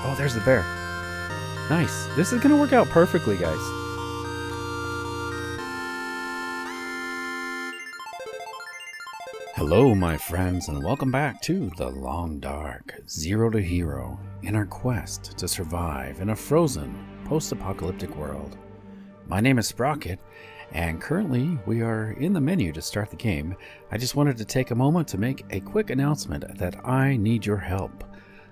Oh, there's the bear. Nice. This is going to work out perfectly, guys. Hello, my friends, and welcome back to The Long Dark, Zero to Hero, in our quest to survive in a frozen, post-apocalyptic world. My name is Sprocket, and currently we are in the menu to start the game. I just wanted to take a moment to make a quick announcement that I need your help.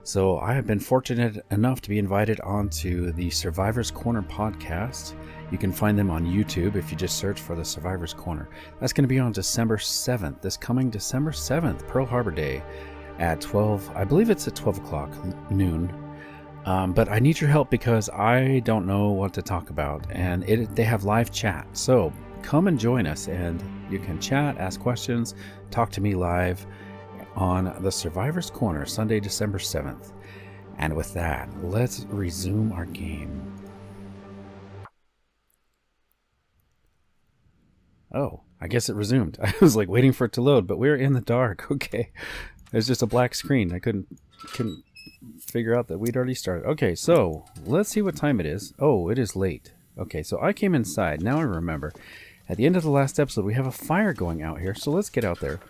So I have been fortunate enough to be invited onto the Survivor's Corner podcast. You can find them on YouTube if you just search for the Survivor's Corner. That's going to be on December 7th, this coming December 7th, Pearl Harbor Day at 12, I believe it's at 12 o'clock noon. But I need your help because I don't know what to talk about, and they have live chat. So come and join us, and you can chat, ask questions, talk to me live on the Survivor's Corner, Sunday, December 7th. And with that, let's resume our game. Oh, I guess it resumed. I was like waiting for it to load, but we're in the dark. Okay. There's just a black screen. I couldn't figure out that we'd already started. Okay, so let's see what time it is. Oh, it is late. Okay, so I came inside. Now I remember. At the end of the last episode, we have a fire going out here, so let's get out there.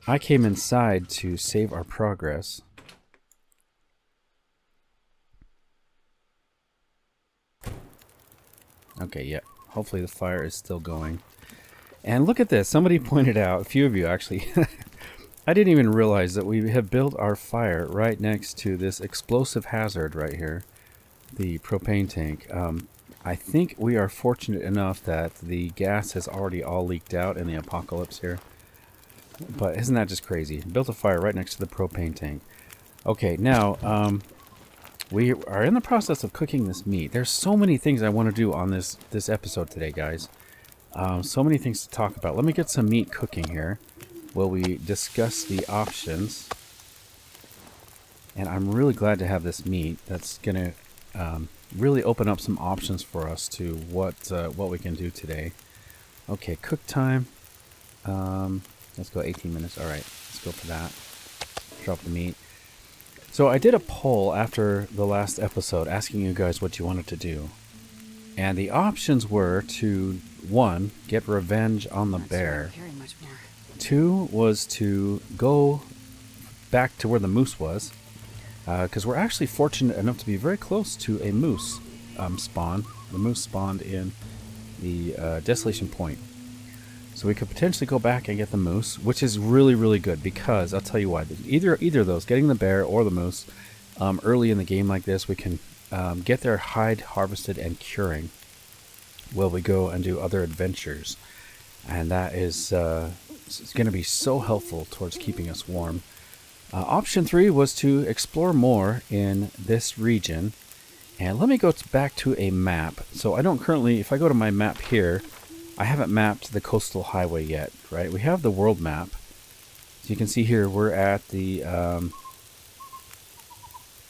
I came inside to save our progress. Okay, yeah. Hopefully the fire is still going. And look at this. Somebody pointed out, a few of you actually, I didn't even realize that we have built our fire right next to this explosive hazard right here, the propane tank. I think we are fortunate enough that the gas has already all leaked out in the apocalypse here. But isn't that just crazy? Built a fire right next to the propane tank. Okay, now we are in the process of cooking this meat. There's so many things I want to do on this episode today, guys. So many things to talk about. Let me get some meat cooking here while we discuss the options. And I'm really glad to have this meat. That's going to really open up some options for us to what we can do today. Okay, cook time. Let's go 18 minutes. All right, let's go for that. Drop the meat. So I did a poll after the last episode asking you guys what you wanted to do. And the options were to, 1, get revenge on the bear. 2 was to go back to where the moose was. Because we're actually fortunate enough to be very close to a moose spawn. The moose spawned in the Desolation Point. So we could potentially go back and get the moose, which is really, really good because I'll tell you why. Either of those, getting the bear or the moose, early in the game like this, we can get their hide harvested and curing while we go and do other adventures. And that is it's going to be so helpful towards keeping us warm. Option 3 was to explore more in this region. And let me go back to a map. So I don't currently, if I go to my map here, I haven't mapped the coastal highway yet, right? We have the world map. So you can see here, we're at the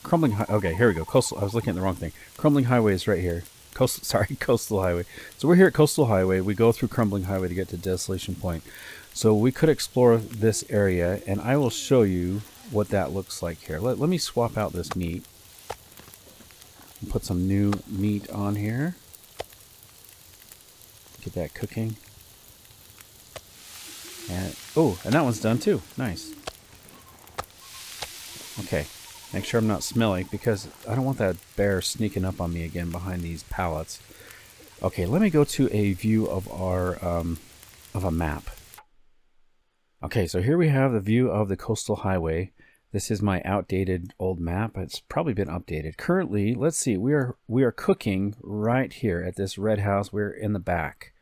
Crumbling Highway. Okay, here we go. Coastal. I was looking at the wrong thing. Crumbling Highway is right here. Coastal Highway. So we're here at Coastal Highway. We go through Crumbling Highway to get to Desolation Point. So we could explore this area, and I will show you what that looks like here. Let me swap out this meat. Put some new meat on here. Get that cooking. And and that one's done too. Nice. Okay. Make sure I'm not smelly because I don't want that bear sneaking up on me again behind these pallets. Okay, let me go to a view of our of a map. Okay, so here we have the view of the coastal highway. This is my outdated old map. It's probably been updated. Currently, let's see, we are cooking right here at this red house. We're in the back.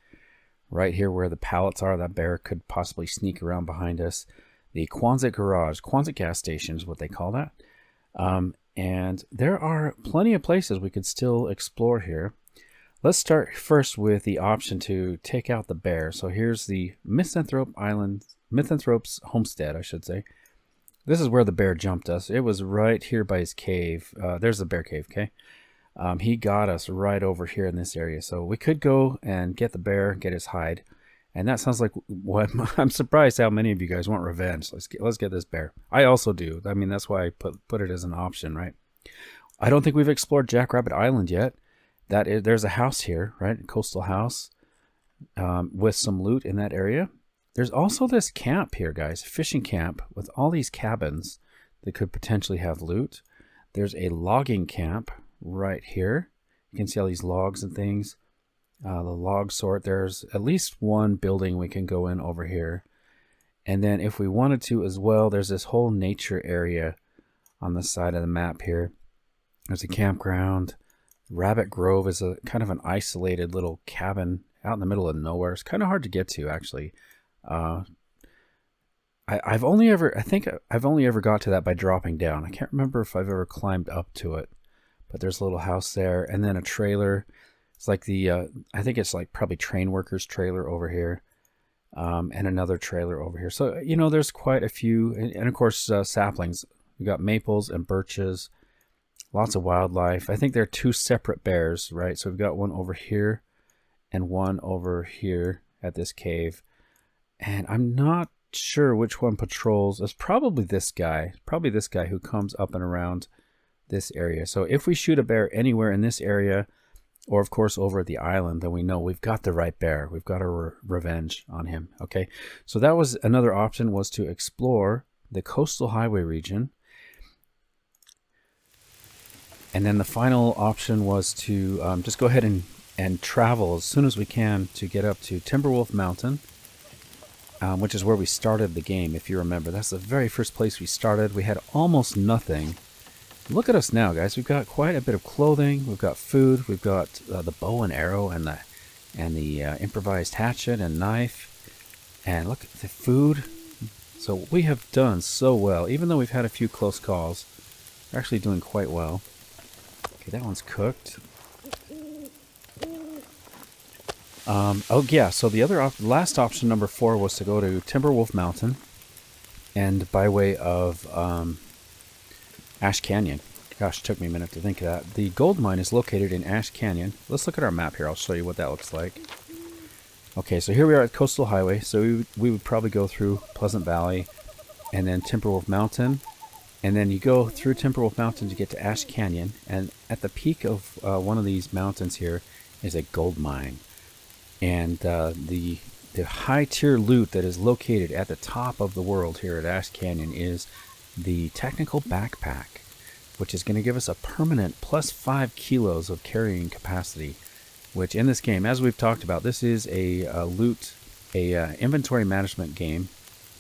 Right here where the pallets are, that bear could possibly sneak around behind us. The Quonset garage, Quonset gas station is what they call that. And there are plenty of places we could still explore here. Let's start first with the option to take out the bear. So here's the Misanthrope's homestead, I should say. This is where the bear jumped us. It was right here by his cave. There's the bear cave, okay? He got us right over here in this area. So we could go and get the bear, get his hide. And that sounds like what I'm surprised how many of you guys want revenge. Let's get this bear. I also do. I mean, that's why I put it as an option, right? I don't think we've explored Jackrabbit Island yet. There's a house here, right? A coastal house with some loot in that area. There's also this camp here, guys, fishing camp with all these cabins that could potentially have loot. There's a logging camp right here. You can see all these logs and things. The log sort. There's at least one building we can go in over here. And then if we wanted to as well, there's this whole nature area on the side of the map here. There's a campground. Rabbit Grove is a kind of an isolated little cabin out in the middle of nowhere. It's kind of hard to get to, actually. I've only ever got to that by dropping down. I can't remember if I've ever climbed up to it. But there's a little house there, and then a trailer. It's like I think it's like probably train workers' trailer over here, and another trailer over here. So, you know, there's quite a few, and of course, saplings. We got maples and birches, lots of wildlife. I think they're two separate bears, right? So we've got one over here and one over here at this cave. And I'm not sure which one patrols. It's probably this guy who comes up and around this area. So if we shoot a bear anywhere in this area, or of course over at the island, then we know we've got the right bear. We've got our revenge on him. Okay, so that was another option, was to explore the coastal highway region. And then the final option was to just go ahead and travel as soon as we can to get up to Timberwolf Mountain, which is where we started the game, if you remember. That's the very first place we started. We had almost nothing. Look at us now, guys. We've got quite a bit of clothing. We've got food. We've got the bow and arrow and the improvised hatchet and knife. And look at the food. So we have done so well. Even though we've had a few close calls, we're actually doing quite well. Okay, that one's cooked. Oh yeah, so the last option, number 4, was to go to Timberwolf Mountain, and by way of Ash Canyon. Gosh, it took me a minute to think of that. The gold mine is located in Ash Canyon. Let's look at our map here. I'll show you what that looks like. Okay, so here we are at Coastal Highway. So we would probably go through Pleasant Valley and then Timberwolf Mountain. And then you go through Timberwolf Mountain to get to Ash Canyon. And at the peak of one of these mountains here is a gold mine. And the high tier loot that is located at the top of the world here at Ash Canyon is the technical backpack, which is going to give us a permanent plus 5 kilos of carrying capacity, which in this game, as we've talked about, this is a inventory management game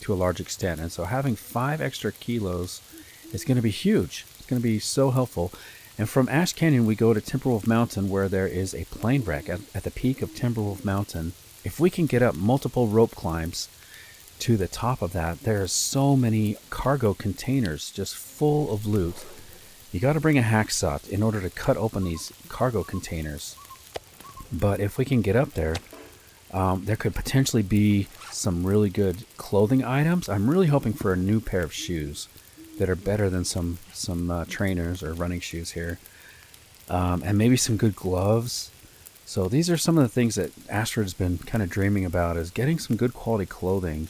to a large extent. And so having 5 extra kilos is going to be huge. It's going to be so helpful. And from Ash Canyon, we go to Timberwolf Mountain, where there is a plane wreck at the peak of Timberwolf Mountain. If we can get up multiple rope climbs to the top of that, there's so many cargo containers just full of loot. You got to bring a hacksaw in order to cut open these cargo containers. But if we can get up there, there could potentially be some really good clothing items. I'm really hoping for a new pair of shoes that are better than some trainers or running shoes here, and maybe some good gloves. So these are some of the things that Astrid's been kind of dreaming about, is getting some good quality clothing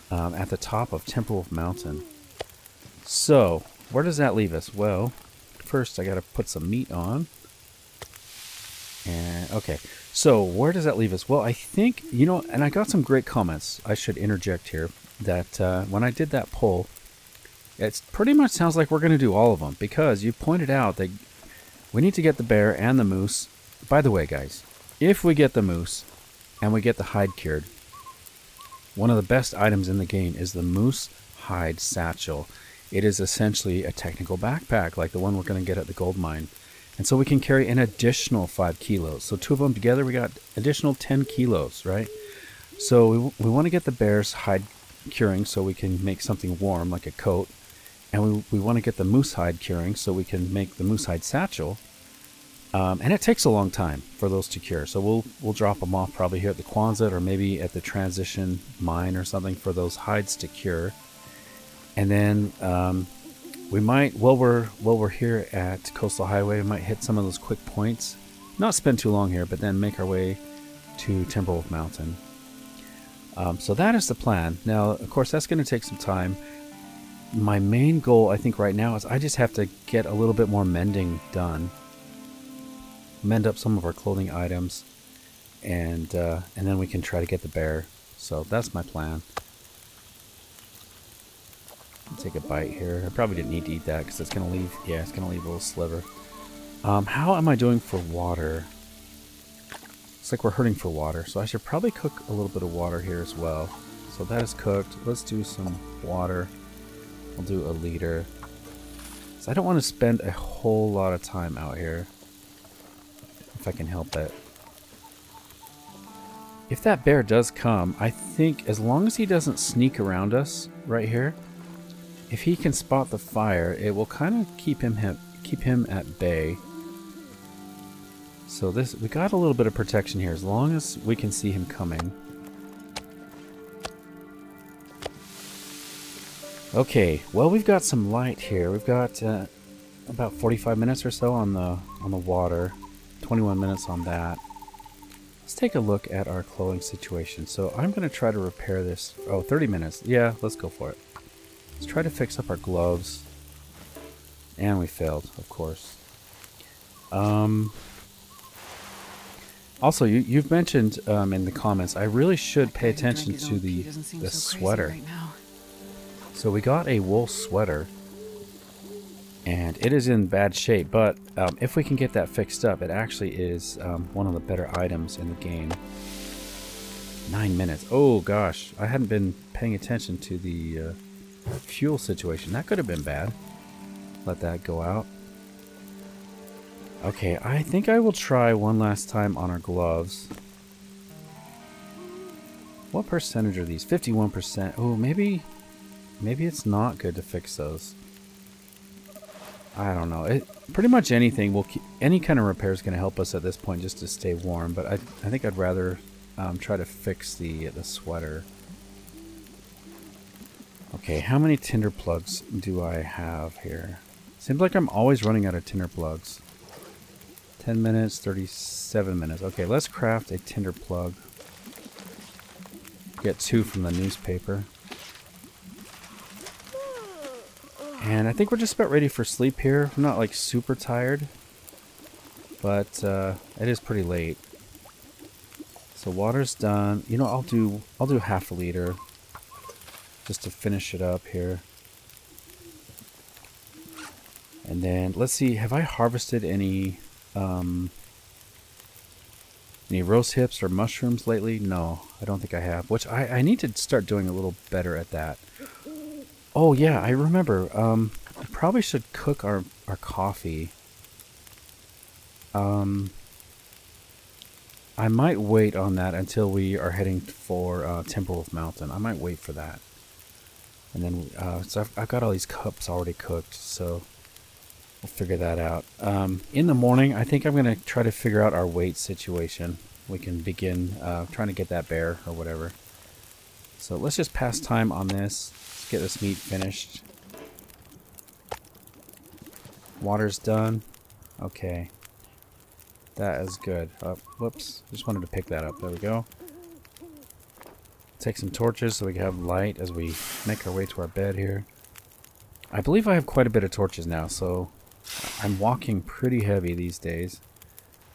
at the top of Timberwolf Mountain. So where does that leave us? Well, first I got to put some meat on. And okay, so where does that leave us? Well, I think, you know, and I got some great comments. I should interject here that when I did that poll, it pretty much sounds like we're going to do all of them, because you pointed out that we need to get the bear and the moose. By the way, guys, if we get the moose and we get the hide cured, one of the best items in the game is the moose hide satchel. It is essentially a technical backpack like the one we're going to get at the gold mine. And so we can carry an additional 5 kilos. So 2 of them together, we got additional 10 kilos, right? So we want to get the bear's hide curing so we can make something warm like a coat. And we want to get the moose hide curing so we can make the moose hide satchel. And it takes a long time for those to cure. So we'll drop them off probably here at the Quonset, or maybe at the transition mine or something for those hides to cure. And then we might, while we're here at Coastal Highway, we might hit some of those quick points. Not spend too long here, but then make our way to Timberwolf Mountain. So that is the plan. Now, of course, that's going to take some time. my main goal, I think, right now is I just have to get a little bit more mending done. Mend up some of our clothing items, and then we can try to get the bear. So that's my plan. I'll take a bite here. I probably didn't need to eat that because it's gonna leave. Yeah, it's gonna leave a little sliver. How am I doing for water? It's like we're hurting for water, so I should probably cook a little bit of water here as well. So that is cooked. Let's do some water. I'll do a liter. So I don't want to spend a whole lot of time out here, if I can help it. If that bear does come, I think as long as he doesn't sneak around us right here, if he can spot the fire, it will kind of keep him at bay. So we got a little bit of protection here as long as we can see him coming. Okay, well, we've got some light here. We've got about 45 minutes or so on the water, 21 minutes on that. Let's take a look at our clothing situation. So I'm going to try to repair this. Oh, 30 minutes. Yeah, let's go for it. Let's try to fix up our gloves. And we failed, of course. Also, you've mentioned in the comments, I really should pay attention to the sweater. Right now. So we got a wool sweater, and it is in bad shape, but if we can get that fixed up, it actually is one of the better items in the game. 9 minutes. Oh gosh, I hadn't been paying attention to the fuel situation. That could have been bad. Let that go out. Okay, I think I will try one last time on our gloves. What percentage are these? 51%. Oh, maybe it's not good to fix those. I don't know. Pretty much anything will any kind of repair is going to help us at this point just to stay warm. But I think I'd rather try to fix the sweater. Okay, how many tinder plugs do I have here? Seems like I'm always running out of tinder plugs. 10 minutes, 37 minutes. Okay, let's craft a tinder plug. Get 2 from the newspaper. And I think we're just about ready for sleep here. I'm not like super tired, but it is pretty late. So water's done. You know, I'll do half a liter just to finish it up here. And then let's see, have I harvested any rose hips or mushrooms lately? No, I don't think I have, which I need to start doing a little better at that. Oh yeah, I remember. I probably should cook our coffee. I might wait on that until we are heading for Timberwolf Mountain. I might wait for that. And then, so I've got all these cups already cooked, so we'll figure that out. In the morning, I think I'm going to try to figure out our weight situation. We can begin trying to get that bear or whatever. So let's just pass time on this. Let's get this meat finished. Water's done. Okay. That is good. Whoops. Just wanted to pick that up. There we go. Take some torches so we can have light as we make our way to our bed here. I believe I have quite a bit of torches now, so I'm walking pretty heavy these days.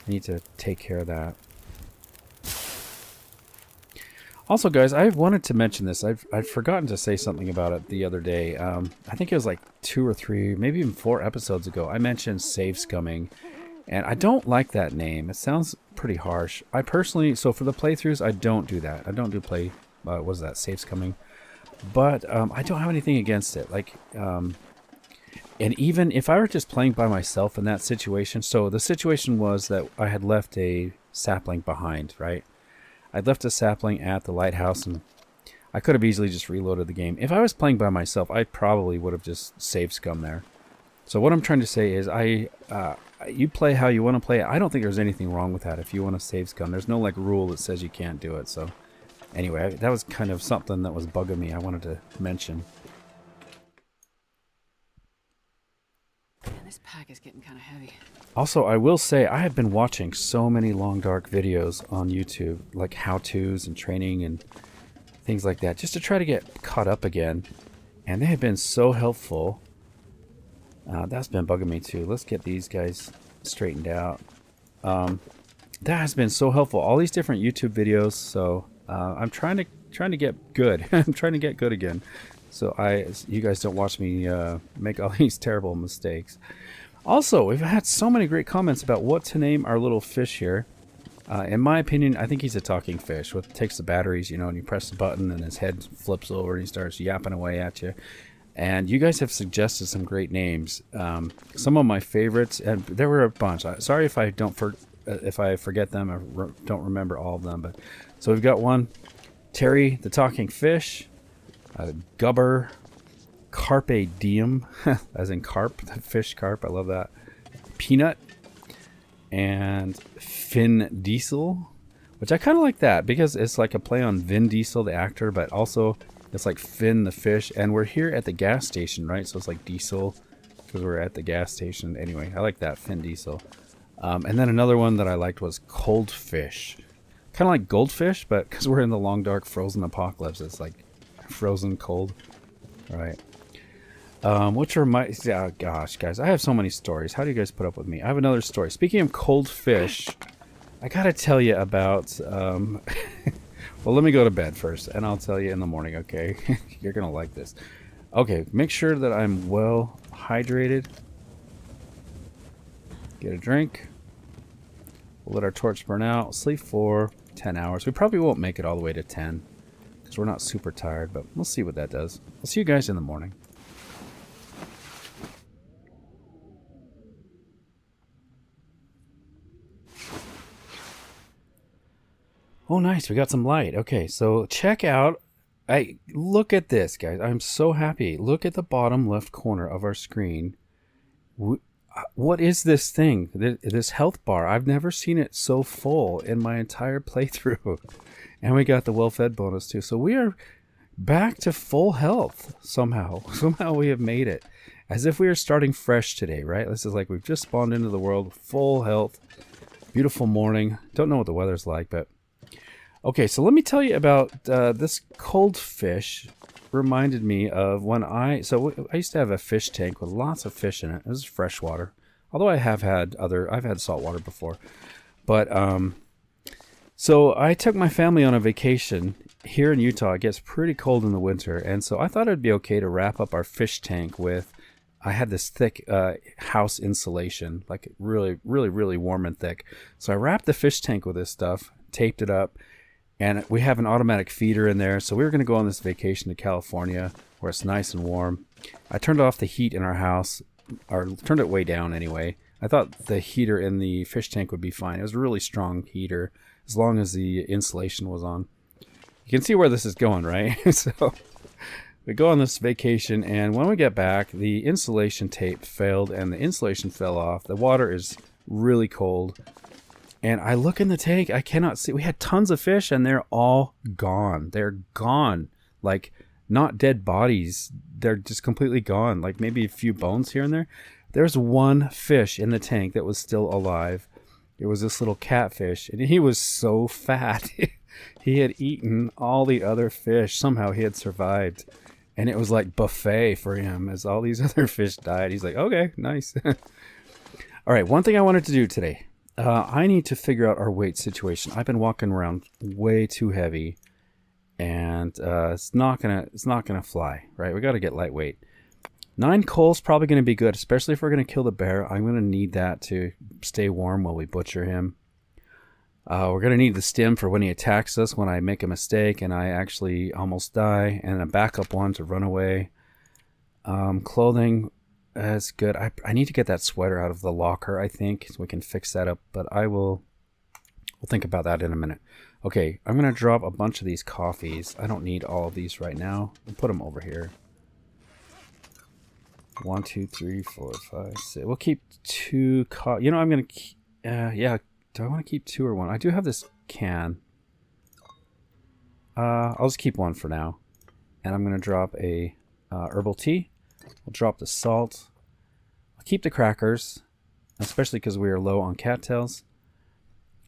I need to take care of that. Also, guys, I wanted to mention this. I've forgotten to say something about it the other day. I think it was like 2 or 3, maybe even 4 episodes ago. I mentioned save scumming, and I don't like that name. It sounds pretty harsh. I personally, so for the playthroughs, I don't do that. I don't do what was that, save scumming? But I don't have anything against it. Like, and even if I were just playing by myself in that situation, so the situation was that I had left a sapling behind, right? I'd left a sapling at the lighthouse, and I could have easily just reloaded the game. If I was playing by myself, I probably would have just saved scum there. So what I'm trying to say is you play how you want to play it. I don't think there's anything wrong with that if you want to save scum. There's no like rule that says you can't do it. So anyway, that was kind of something that was bugging me. I wanted to mention. Man, this pack is getting kind of heavy. Also, I will say I have been watching so many long dark videos on YouTube, like how-tos and training and things like that, just to try to get caught up again. And they have been so helpful. That's been bugging me too. Let's get these guys straightened out. That has been so helpful. All these different YouTube videos. So I'm trying to get good. I'm trying to get good again. So you guys don't watch me make all these terrible mistakes. Also, we've had so many great comments about what to name our little fish here. In my opinion, I think he's a talking fish. What takes the batteries, you know, and you press the button and his head flips over and he starts yapping away at you. And you guys have suggested some great names. Some of my favorites, and there were a bunch. Sorry if I if I forget them or don't remember all of them. But so we've got one, Terry the talking fish, Gubber, Carpe Diem, as in carp, the fish carp. I love that. Peanut. And Finn Diesel, which I kind of like that because it's like a play on Vin Diesel, the actor, but also it's like Finn the fish. And we're here at the gas station, right? So it's like diesel because we're at the gas station. Anyway, I like that, Finn Diesel. And then another one that I liked was Cold Fish. Kind of like Goldfish, but because we're in the long, dark, frozen apocalypse, it's like frozen cold. All right. Which are my... Oh, gosh, guys. I have so many stories. How do you guys put up with me? I have another story. Speaking of cold fish, I gotta tell you about... well, let me go to bed first, and I'll tell you in the morning, okay? You're gonna like this. Okay, make sure that I'm well hydrated. Get a drink. We'll let our torch burn out. Sleep for 10 hours. We probably won't make it all the way to 10, because we're not super tired, but we'll see what that does. I'll see you guys in the morning. Oh, nice. We got some light. Okay, so check out... look at this, guys. I'm so happy. Look at the bottom left corner of our screen. What is this thing? This health bar. I've never seen it so full in my entire playthrough. And we got the well-fed bonus, too. So we are back to full health somehow. Somehow we have made it. As if we are starting fresh today, right? This is like we've just spawned into the world. Full health. Beautiful morning. Don't know what the weather's like, but... Okay, so let me tell you about this cold fish. Reminded me of when I used to have a fish tank with lots of fish in it. It was freshwater. Although I've had saltwater before. But so I took my family on a vacation here in Utah. It gets pretty cold in the winter, and so I thought it'd be okay to wrap up our fish tank with... I had this thick house insulation, like really, really, really warm and thick. So I wrapped the fish tank with this stuff, taped it up. And we have an automatic feeder in there. So we were going to go on this vacation to California where it's nice and warm. I turned off the heat in our house, or turned it way down anyway. I thought the heater in the fish tank would be fine. It was a really strong heater as long as the insulation was on. You can see where this is going, right? So we go on this vacation, and when we get back, the insulation tape failed and the insulation fell off. The water is really cold. And I look in the tank, I cannot see. We had tons of fish, and they're all gone. They're gone. Like, not dead bodies. They're just completely gone. Like, maybe a few bones here and there. There's one fish in the tank that was still alive. It was this little catfish, and he was so fat. He had eaten all the other fish. Somehow he had survived. And it was like buffet for him as all these other fish died. He's like, okay, nice. All right, one thing I wanted to do today. I need to figure out our weight situation. I've been walking around way too heavy, and it's not gonna fly, right? We got to get lightweight. 9 coal's probably gonna be good, especially if we're gonna kill the bear. I'm gonna need that to stay warm while we butcher him. We're gonna need the stim for when he attacks us, when I make a mistake and I actually almost die, and a backup one to run away. Clothing. That's good. I need to get that sweater out of the locker, I think, so we can fix that up. But we'll think about that in a minute. Okay, I'm going to drop a bunch of these coffees. I don't need all of these right now. I'll put them over here. 1, 2, 3, 4, 5, 6. We'll keep 2 You know, I'm going to keep... yeah, do I want to keep 2 or 1? I do have this can. I'll just keep 1 for now. And I'm going to drop a herbal tea. We'll drop the salt. I'll keep the crackers, especially because we are low on cattails.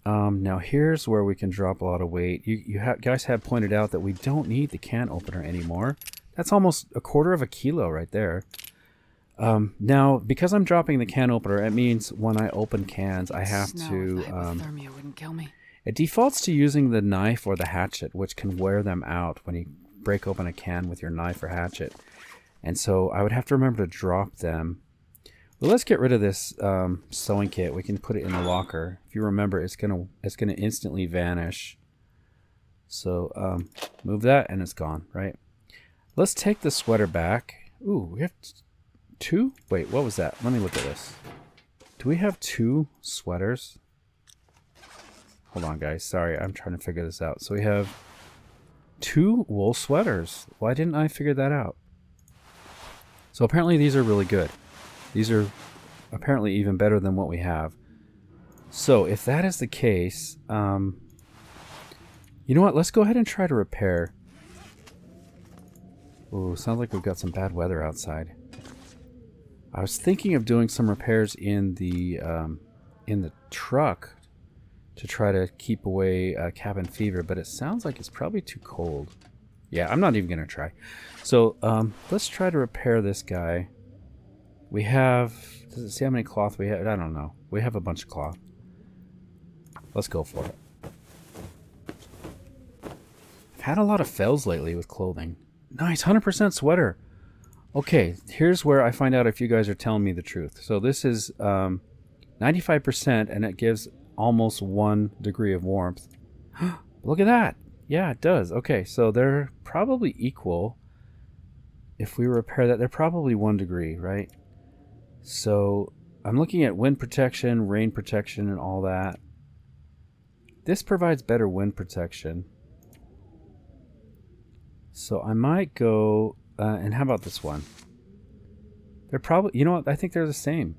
Now here's where we can drop a lot of weight. You guys have pointed out that we don't need the can opener anymore That's almost a quarter of a kilo right there. Now, because I'm dropping the can opener, it means when I open cans, I have to... The hypothermia wouldn't kill me. It defaults to using the knife or the hatchet, which can wear them out when you break open a can with your knife or hatchet. And so I would have to remember to drop them. Well, let's get rid of this sewing kit. We can put it in the locker. If you remember, it's gonna instantly vanish. So move that and it's gone, right? Let's take the sweater back. Ooh, we have two? Wait, what was that? Let me look at this. Do we have two sweaters? Hold on, guys. Sorry, I'm trying to figure this out. So we have two wool sweaters. Why didn't I figure that out? So apparently these are really good. These are apparently even better than what we have. So if that is the case, you know what? Let's go ahead and try to repair. Ooh, sounds like we've got some bad weather outside. I was thinking of doing some repairs in the truck to try to keep away cabin fever, but it sounds like it's probably too cold. Yeah, I'm not even going to try. So let's try to repair this guy. We have... Does it say how many cloth we have? I don't know. We have a bunch of cloth. Let's go for it. I've had a lot of fails lately with clothing. Nice, 100% sweater. Okay, here's where I find out if you guys are telling me the truth. So this is 95% and it gives almost 1 degree of warmth. Look at that. Yeah, it does. Okay, so they're probably equal. If we repair that, they're probably 1 degree, right? So I'm looking at wind protection, rain protection, and all that. This provides better wind protection. So I might go, and how about this one? They're probably, you know what, I think they're the same.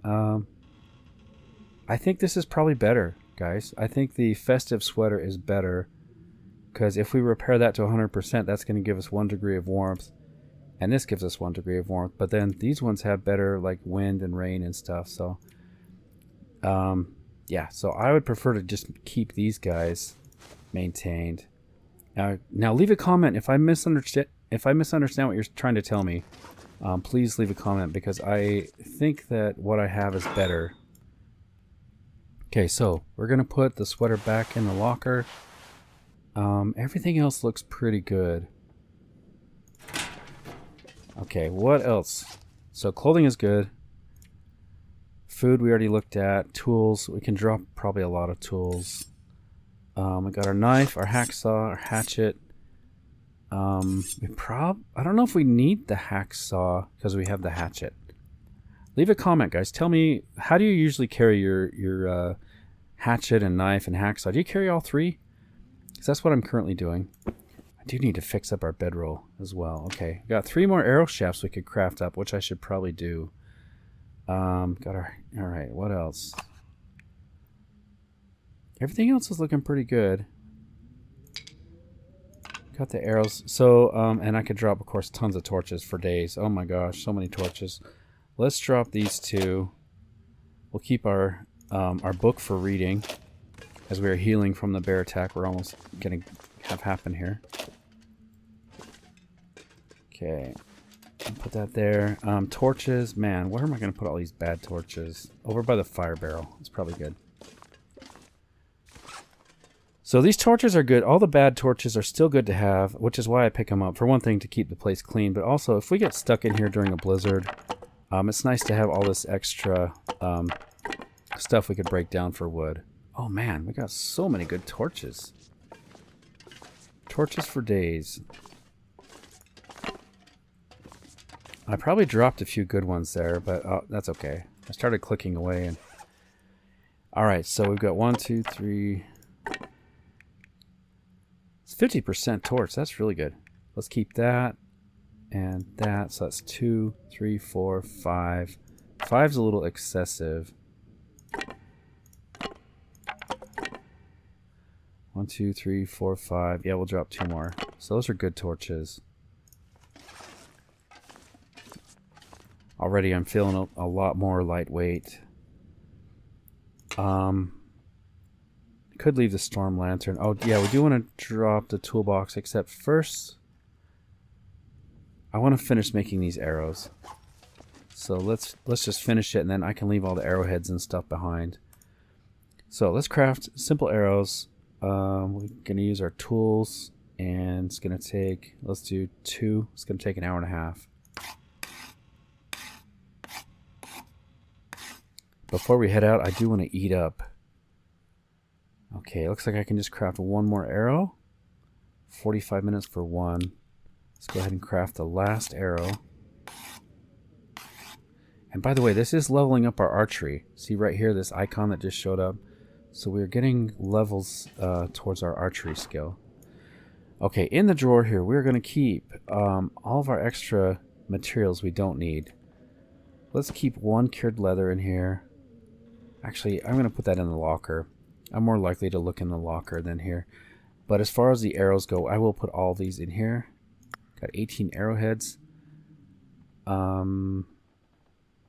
I think this is probably better, guys. I think the festive sweater is better because if we repair that to 100%, that's going to give us 1 degree of warmth. And this gives us 1 degree of warmth. But then these ones have better like wind and rain and stuff. So, yeah. So I would prefer to just keep these guys maintained. Now leave a comment if I misunderstand. If I misunderstand what you're trying to tell me, please leave a comment because I think that what I have is better. Okay, so we're gonna put the sweater back in the locker. Everything else looks pretty good. Okay, what else? So clothing is good. Food we already looked at. Tools, we can drop probably a lot of tools. We got our knife, our hacksaw, our hatchet. I don't know if we need the hacksaw because we have the hatchet. Leave a comment, guys. Tell me, how do you usually carry your hatchet and knife and hacksaw? Do you carry all three? Because that's what I'm currently doing. I do need to fix up our bedroll as well. Okay, got 3 more arrow shafts we could craft up, which I should probably do. All right, what else? Everything else is looking pretty good. Got the arrows. So, and I could drop, of course, tons of torches for days. Oh my gosh, so many torches. Let's drop these 2. We'll keep our book for reading as we are healing from the bear attack. We're almost going to have happen here. Okay, put that there. Torches, man, where am I going to put all these bad torches? Over by the fire barrel. It's probably good. So these torches are good. All the bad torches are still good to have, which is why I pick them up. For one thing, to keep the place clean, but also if we get stuck in here during a blizzard, it's nice to have all this extra stuff we could break down for wood. Oh man, we got so many good torches. Torches for days. I probably dropped a few good ones there, but that's okay. I started clicking away and... Alright, so we've got 1, 2, 3... It's 50% torch. That's really good. Let's keep that and that. So that's 2, 3, 4, 5. 5's a little excessive. 1, 2, 3, 4, 5. Yeah, we'll drop 2 more. So those are good torches. Already I'm feeling a lot more lightweight. Could leave the storm lantern. Oh yeah, we do want to drop the toolbox, except first I want to finish making these arrows. So let's just finish it, and then I can leave all the arrowheads and stuff behind. So let's craft simple arrows. We're going to use our tools, and it's going to take, let's do 2. It's going to take an hour and a half. Before we head out, I do want to eat up. Okay, looks like I can just craft one more arrow. 45 minutes for one. Let's go ahead and craft the last arrow. And by the way, this is leveling up our archery. See right here, this icon that just showed up. So we're getting levels towards our archery skill. Okay, in the drawer here, we're going to keep all of our extra materials we don't need. Let's keep 1 cured leather in here. Actually, I'm going to put that in the locker. I'm more likely to look in the locker than here. But as far as the arrows go, I will put all these in here. Got 18 arrowheads.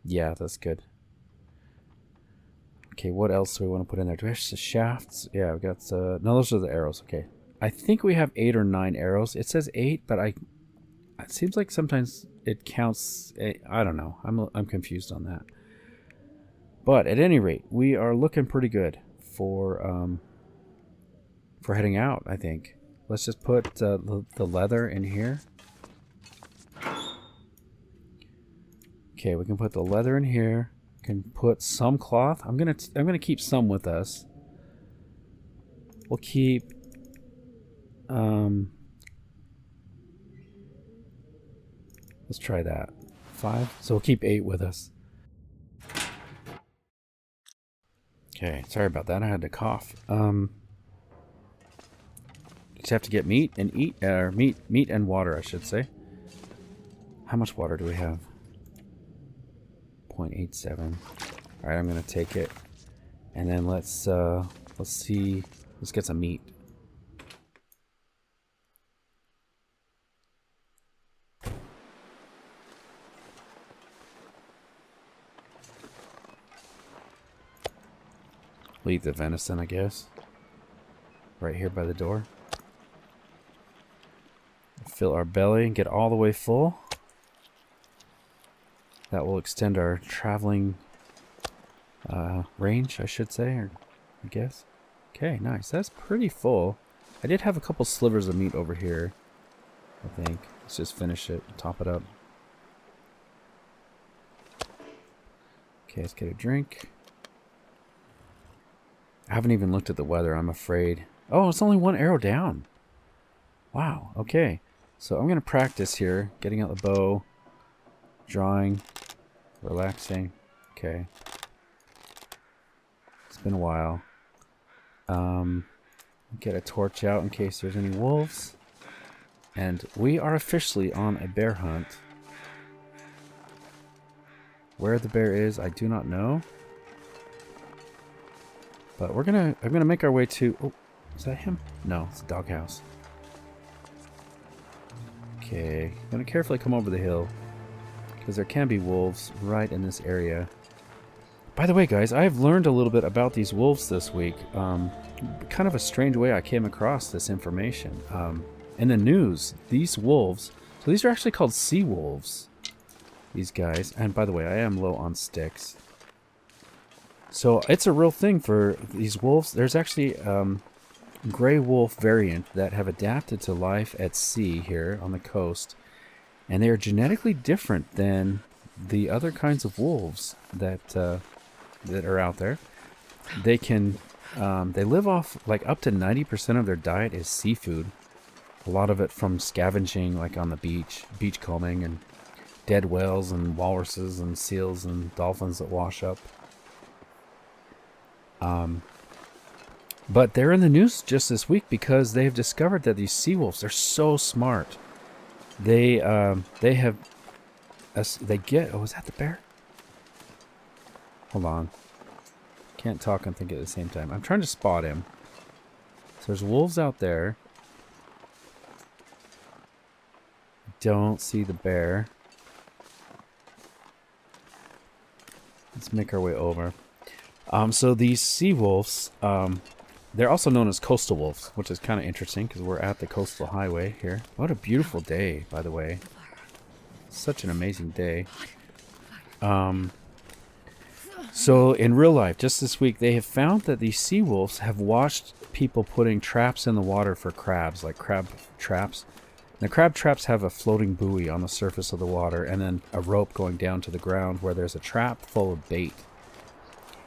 Yeah, that's good. Okay, what else do we want to put in there? Do we have shafts? Yeah, we got no, those are the arrows. Okay, I think we have 8 or 9 arrows. It says 8, but it seems like sometimes it counts. I don't know. I'm confused on that. But at any rate, we are looking pretty good for heading out. I think. Let's just put the leather in here. Okay, we can put the leather in here. Can put some cloth. I'm gonna keep some with us. We'll keep let's try that. 5. So we'll keep 8 with us. Okay, sorry about that. I had to cough. Just have to get meat and eat, or meat and water, I should say. How much water do we have? 0.87. All right, I'm gonna take it, and then let's see. Let's get some meat. Leave the venison, I guess. Right here by the door. Fill our belly and get all the way full. That will extend our traveling range, I should say, or I guess. Okay, nice. That's pretty full. I did have a couple slivers of meat over here, I think. Let's just finish it, top it up. Okay, let's get a drink. I haven't even looked at the weather, I'm afraid. Oh, it's only 1 arrow down. Wow, okay. So I'm going to practice here, getting out the bow, drawing, relaxing. Okay. It's been a while. Get a torch out in case there's any wolves. And we are officially on a bear hunt. Where the bear is, I do not know. But I'm gonna make our way to, oh, is that him? No, it's a doghouse. Okay, I'm gonna carefully come over the hill, because there can be wolves right in this area. By the way, guys, I've learned a little bit about these wolves this week. Kind of a strange way I came across this information. In the news, these wolves, so these are actually called sea wolves, these guys. And by the way, I am low on sticks. So it's a real thing for these wolves. There's actually gray wolf variant that have adapted to life at sea here on the coast. And they are genetically different than the other kinds of wolves that are out there. They can they live off like up to 90% of their diet is seafood. A lot of it from scavenging, like on the beach combing, and dead whales and walruses and seals and dolphins that wash up. But they're in the news just this week because they've discovered that these sea wolves, they're so smart. They have, they get, oh, is that the bear? Hold on. Can't talk and think at the same time. I'm trying to spot him. So there's wolves out there. Don't see the bear. Let's make our way over. So these sea wolves, they're also known as coastal wolves, which is kind of interesting because we're at the coastal highway here. What a beautiful day, by the way. Such an amazing day. So in real life, just this week, they have found that these sea wolves have watched people putting traps in the water for crabs, like crab traps. The crab traps have a floating buoy on the surface of the water and then a rope going down to the ground where there's a trap full of bait.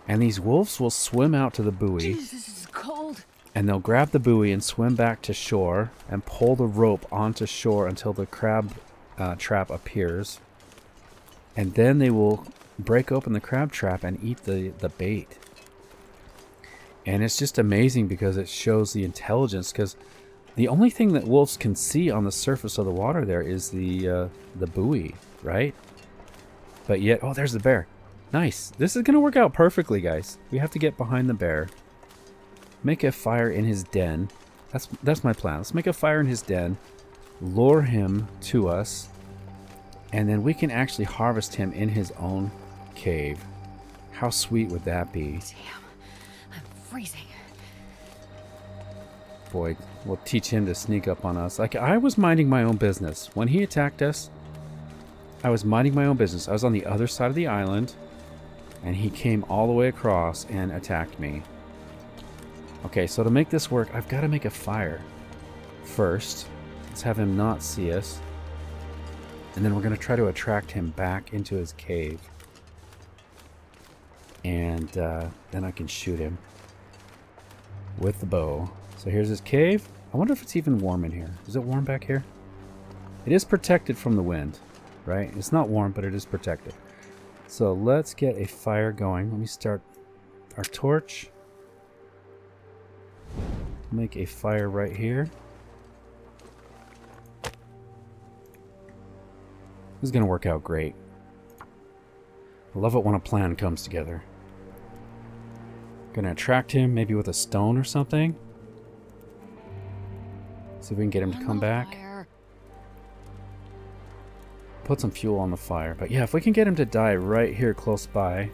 And these wolves will swim out to the buoy. Jeez, this is cold. And they'll grab the buoy and swim back to shore and pull the rope onto shore until the crab trap appears. And then they will break open the crab trap and eat the bait. And it's just amazing because it shows the intelligence, because the only thing that wolves can see on the surface of the water there is the buoy, right? But yet, oh, there's the bear. Nice. This is going to work out perfectly, guys. We have to get behind the bear. Make a fire in his den. That's my plan. Let's make a fire in his den. Lure him to us. And then we can actually harvest him in his own cave. How sweet would that be? Damn, I'm freezing. Boy, we'll teach him to sneak up on us. Like, I was minding my own business. When he attacked us, I was minding my own business. I was on the other side of the island, and he came all the way across and attacked me. Okay, so to make this work, I've got to make a fire first. Let's have him not see us. And then we're going to try to attract him back into his cave. And then I can shoot him with the bow. So here's his cave. I wonder if it's even warm in here. Is it warm back here? It is protected from the wind, right? It's not warm, but it is protected. So let's get a fire going. Let me start our torch. Make a fire right here. This is going to work out great. I love it when a plan comes together. Gonna attract him, maybe with a stone or something. See if we can get him to come back. Fire. Put some fuel on the fire. But yeah, if we can get him to die right here close by.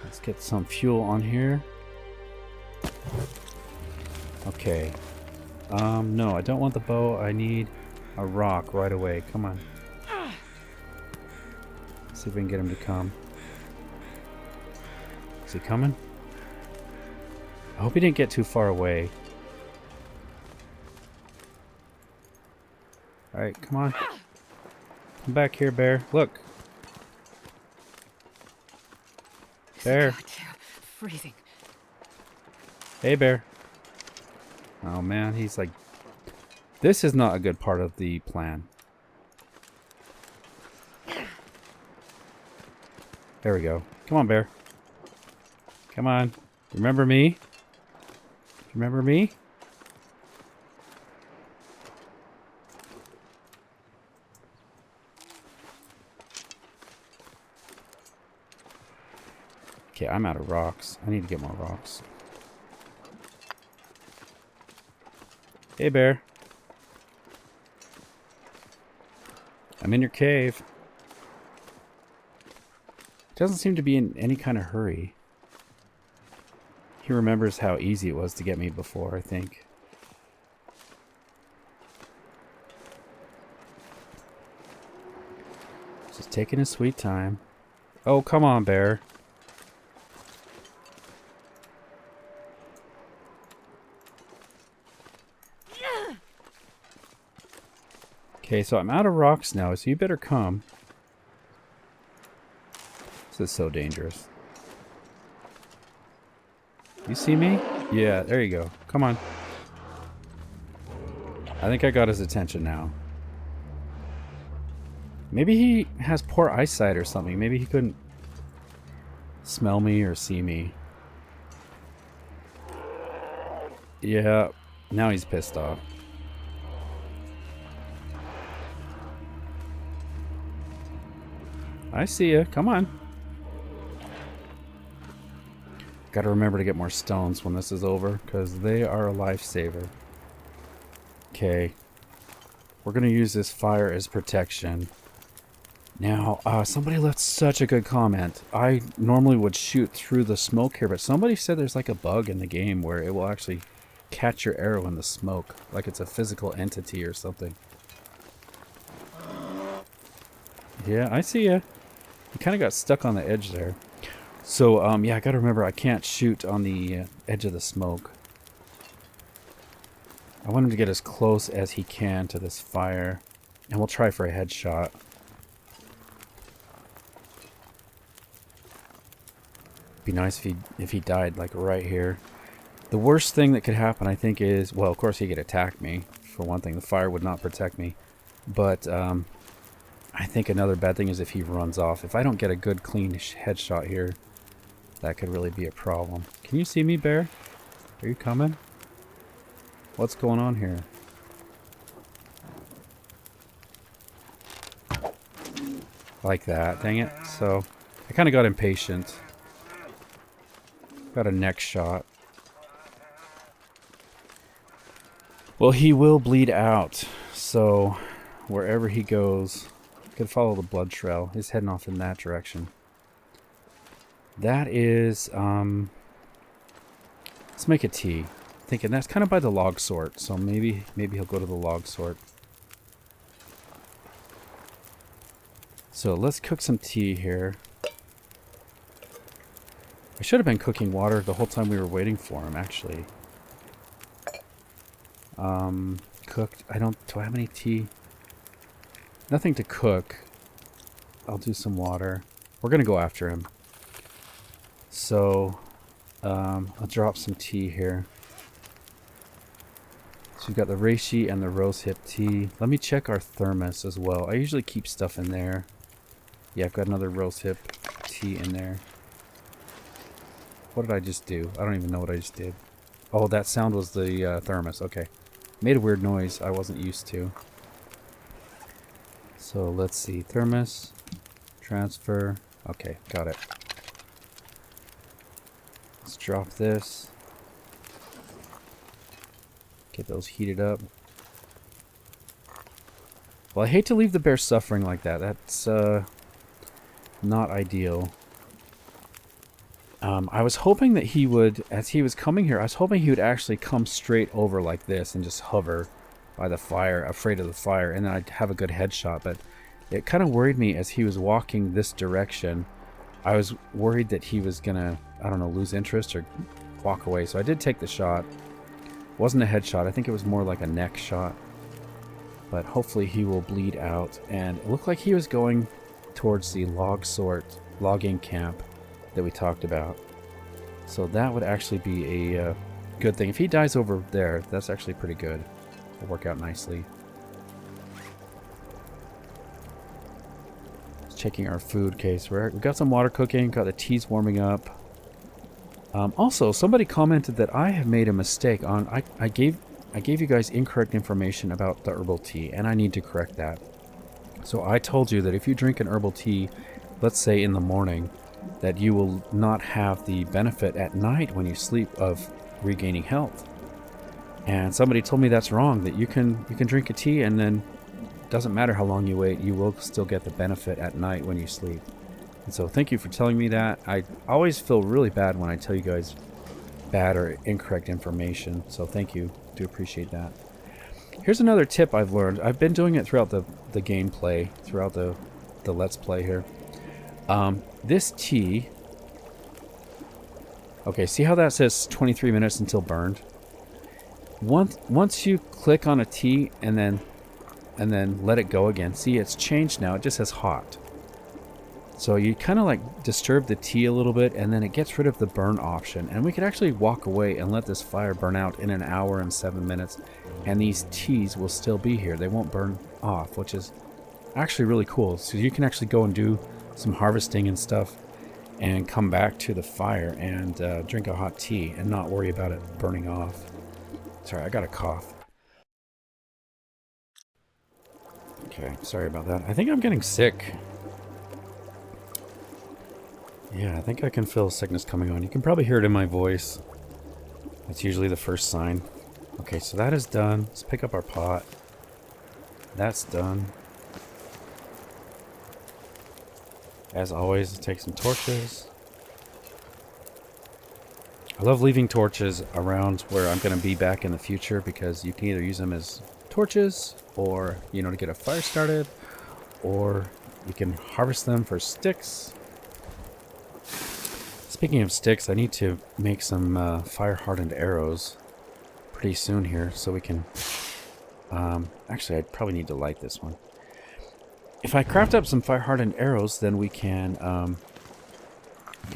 Let's get some fuel on here. Okay. No, I don't want the bow. I need a rock right away. Come on. See if we can get him to come. Is he coming? I hope he didn't get too far away. Alright, come on. Come back here, bear. Look. Bear. God, freezing. Hey, bear. Oh, man, he's like... This is not a good part of the plan. There we go. Come on, bear. Come on. Remember me? Remember me? Okay, I'm out of rocks. I need to get more rocks. Hey, bear. I'm in your cave. Doesn't seem to be in any kind of hurry. He remembers how easy it was to get me before, I think. Just taking his sweet time. Oh, come on, bear. Okay, so I'm out of rocks now, so you better come. This is so dangerous. You see me? Yeah, there you go. Come on. I think I got his attention now. Maybe he has poor eyesight or something. Maybe he couldn't smell me or see me. Yeah, now he's pissed off. I see you. Come on. Gotta remember to get more stones when this is over, because they are a lifesaver. Okay. We're gonna use this fire as protection. Now, somebody left such a good comment. I normally would shoot through the smoke here, but somebody said there's like a bug in the game where it will actually catch your arrow in the smoke. Like it's a physical entity or something. Yeah, I see ya. You kind of got stuck on the edge there. So, yeah, I gotta remember I can't shoot on the edge of the smoke. I want him to get as close as he can to this fire. And we'll try for a headshot. Be nice if he died, like, right here. The worst thing that could happen, I think, is... Well, of course he could attack me. For one thing, the fire would not protect me. But, I think another bad thing is if he runs off. If I don't get a good, clean headshot here, that could really be a problem. Can you see me, Bear? Are you coming? What's going on here? Like that, dang it. So, I kind of got impatient. Got a neck shot. Well, he will bleed out. So, wherever he goes, could follow the blood trail. He's heading off in that direction. That is, let's make a tea. Thinking that's kind of by the log sort, so maybe he'll go to the log sort. So let's cook some tea here. I should have been cooking water the whole time we were waiting for him, actually. Cooked. Do I have any tea? Nothing to cook. I'll do some water. We're gonna go after him. So, I'll drop some tea here. So we've got the reishi and the rosehip tea. Let me check our thermos as well. I usually keep stuff in there. Yeah, I've got another rosehip tea in there. What did I just do? I don't even know what I just did. Oh, that sound was the thermos. Okay. Made a weird noise I wasn't used to. So let's see. Thermos. Transfer. Okay, got it. Let's drop this. Get those heated up. Well, I hate to leave the bear suffering like that. That's not ideal. I was hoping that he would, as he was coming here, I was hoping he would actually come straight over like this and just hover by the fire, afraid of the fire, and then I'd have a good headshot. But it kind of worried me as he was walking this direction. I was worried that he was gonna, I don't know, lose interest or walk away. So I did take the shot. It wasn't a headshot. I think it was more like a neck shot. But hopefully he will bleed out. And it looked like he was going towards the logging camp that we talked about. So that would actually be a good thing. If he dies over there, that's actually pretty good. It'll work out nicely. Just checking our food case. We've got some water cooking, got the teas warming up. Also, somebody commented that I have made a mistake on... I gave you guys incorrect information about the herbal tea, and I need to correct that. So I told you that if you drink an herbal tea, let's say in the morning, that you will not have the benefit at night when you sleep of regaining health. And somebody told me that's wrong, that you can drink a tea and then it doesn't matter how long you wait, you will still get the benefit at night when you sleep. And so thank you for telling me that. I always feel really bad when I tell you guys bad or incorrect information, so thank you. Do appreciate that. Here's another tip I've learned. I've been doing it throughout the gameplay, throughout the Let's Play here. This tea... Okay, see how that says 23 minutes until burned? Once you click on a tea and then let it go again, see it's changed now, it just says hot. So you kind of like disturb the tea a little bit and then it gets rid of the burn option. And we could actually walk away and let this fire burn out in 1 hour and 7 minutes. And these teas will still be here. They won't burn off, which is actually really cool. So you can actually go and do some harvesting and stuff and come back to the fire and drink a hot tea and not worry about it burning off. Sorry, I got a cough. Okay, sorry about that. I think I'm getting sick. Yeah, I think I can feel sickness coming on. You can probably hear it in my voice. That's usually the first sign. Okay, so that is done. Let's pick up our pot. That's done. As always, let's take some torches. I love leaving torches around where I'm going to be back in the future because you can either use them as torches or, you know, to get a fire started, or We can harvest them for sticks. Speaking of sticks, I need to make some fire-hardened arrows pretty soon here, so we can... actually, I'd probably need to light this one. If I craft up some fire-hardened arrows, then we can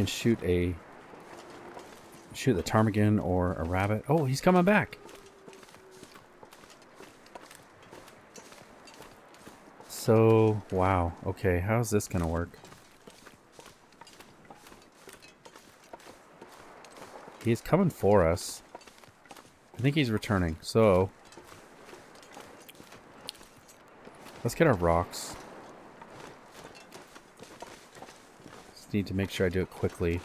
shoot the ptarmigan or a rabbit. Oh, he's coming back. So, wow. Okay, how's this gonna work? He's coming for us. I think he's returning. So, let's get our rocks. Just need to make sure I do it quickly.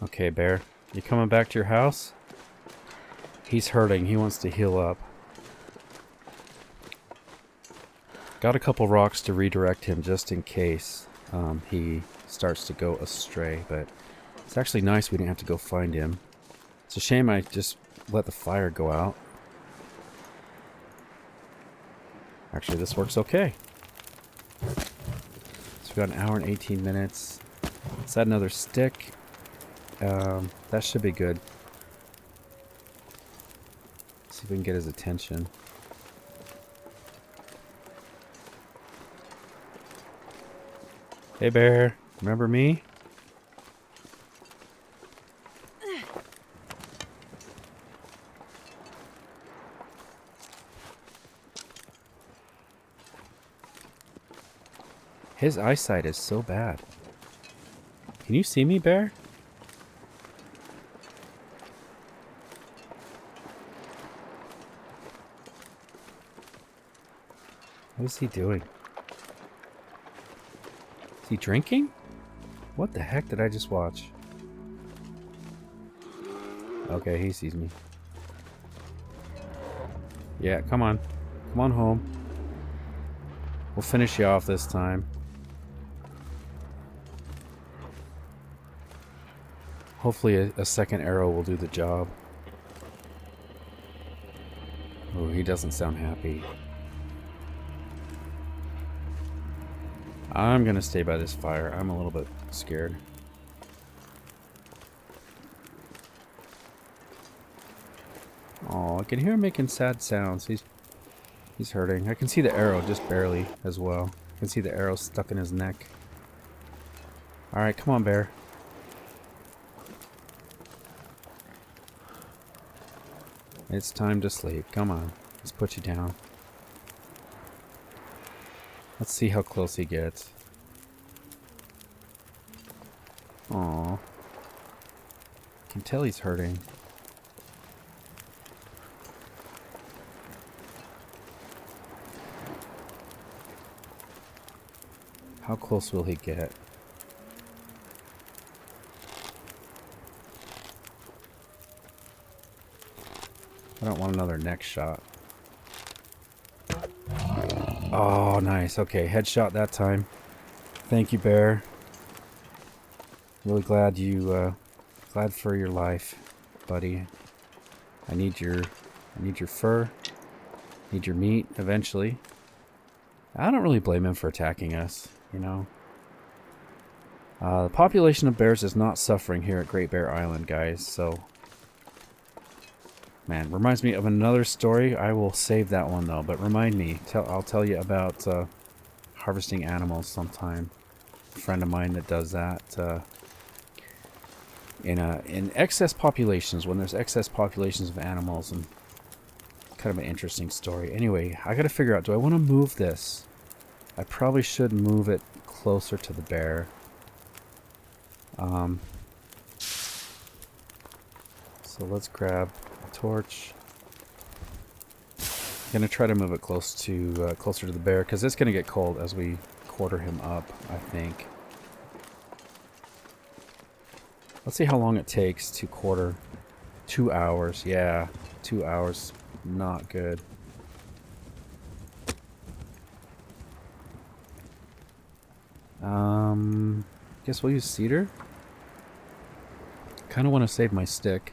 Okay, bear. You coming back to your house? He's hurting. He wants to heal up. Got a couple rocks to redirect him just in case he starts to go astray, but it's actually nice we didn't have to go find him. It's a shame I just let the fire go out. Actually, this works okay. So we got an hour and 18 minutes. Let's add another stick. That should be good. See if we can get his attention. Hey bear, remember me? His eyesight is so bad. Can you see me, bear? What is he doing? Is he drinking? What the heck did I just watch? Okay, he sees me. Yeah, come on. Come on home. We'll finish you off this time. Hopefully a second arrow will do the job. Oh, he doesn't sound happy. I'm gonna stay by this fire. I'm a little bit scared. Oh, I can hear him making sad sounds. He's hurting. I can see the arrow just barely as well. I can see the arrow stuck in his neck. Alright, come on, bear. It's time to sleep. Come on. Let's put you down. Let's see how close he gets. Aww. I can tell he's hurting. How close will he get? I don't want another neck shot. Oh, nice. Okay, headshot that time. Thank you, bear. Really glad glad for your life, buddy. I need your fur. Need your meat eventually. I don't really blame him for attacking us, you know. The population of bears is not suffering here at Great Bear Island, guys, so... Man, reminds me of another story. I will save that one, though, but remind me. I'll tell you about harvesting animals sometime. A friend of mine that does that. In excess populations, when there's excess populations of animals, and kind of an interesting story. Anyway, I gotta figure out, do I want to move this? I probably should move it closer to the bear. So let's grab a torch. I'm gonna try to move it closer to the bear, because it's gonna get cold as we quarter him up, I think. Let's see how long it takes to quarter. 2 hours. Yeah, 2 hours. Not good. Guess we'll use cedar. Kind of want to save my stick.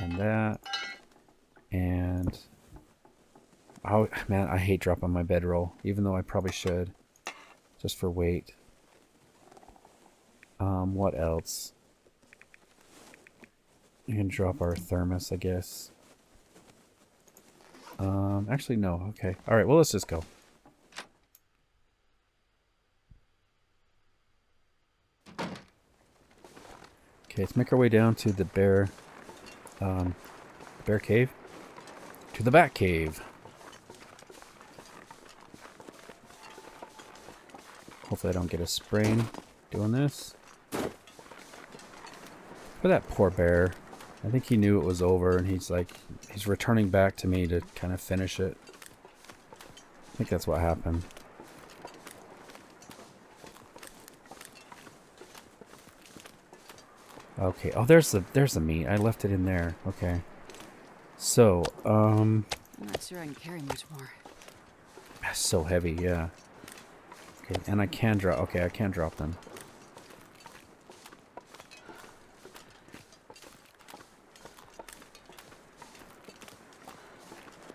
And that. And... oh, man, I hate dropping my bedroll, even though I probably should. Just for weight. What else? We can drop our thermos, I guess. Actually, no. Okay. Alright, well, let's just go. Okay, let's make our way down to the bear cave. To the bat cave. Hopefully I don't get a sprain doing this. For that poor bear. I think he knew it was over and he's returning back to me to kind of finish it. I think that's what happened. Okay. Oh, there's the meat. I left it in there. Okay. So, I'm not sure I can carry much more. that's so heavy, yeah. Okay, and I can drop. Okay, I can drop them.